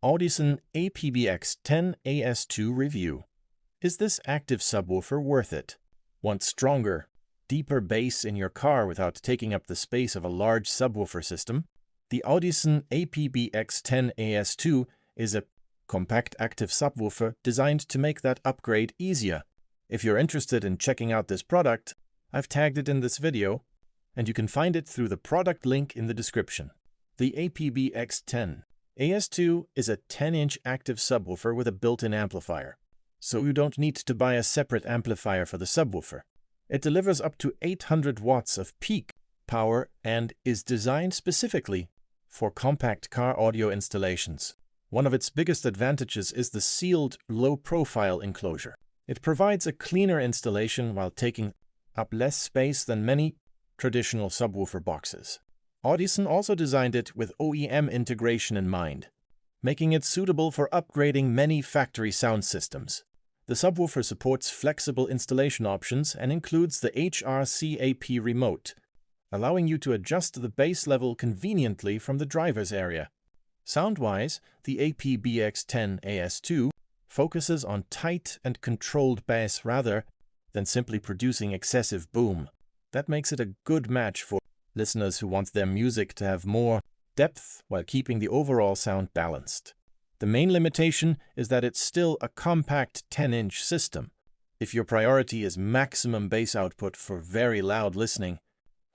Audison APBX 10 AS2 review. Is this active subwoofer worth it? Want stronger, deeper bass in your car without taking up the space of a large subwoofer system? The Audison APBX 10 AS2 is a compact active subwoofer designed to make that upgrade easier. If you're interested in checking out this product, I've tagged it in this video, and you can find it through the product link in the description. The APBX 10 AS2 is a 10-inch active subwoofer with a built-in amplifier, so you don't need to buy a separate amplifier for the subwoofer. It delivers up to 800 watts of peak power and is designed specifically for compact car audio installations. One of its biggest advantages is the sealed, low-profile enclosure. It provides a cleaner installation while taking up less space than many traditional subwoofer boxes. Audison also designed it with OEM integration in mind, making it suitable for upgrading many factory sound systems. The subwoofer supports flexible installation options and includes the HRCAP remote, allowing you to adjust the bass level conveniently from the driver's area. Sound-wise, the APBX 10 AS2 focuses on tight and controlled bass rather than simply producing excessive boom. That makes it a good match for listeners who want their music to have more depth while keeping the overall sound balanced. The main limitation is that it's still a compact 10-inch system. If your priority is maximum bass output for very loud listening,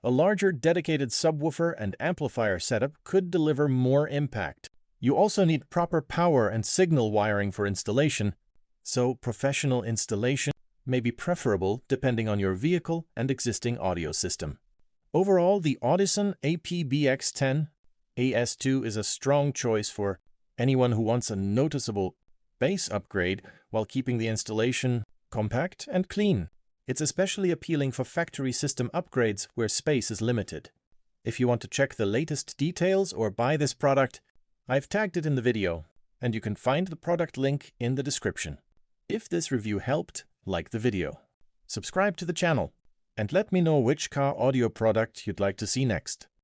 a larger dedicated subwoofer and amplifier setup could deliver more impact. You also need proper power and signal wiring for installation, so professional installation may be preferable depending on your vehicle and existing audio system. Overall, the Audison APBX 10 AS2 is a strong choice for anyone who wants a noticeable bass upgrade while keeping the installation compact and clean. It's especially appealing for factory system upgrades where space is limited. If you want to check the latest details or buy this product, I've tagged it in the video, and you can find the product link in the description. If this review helped, like the video, subscribe to the channel, and let me know which car audio product you'd like to see next.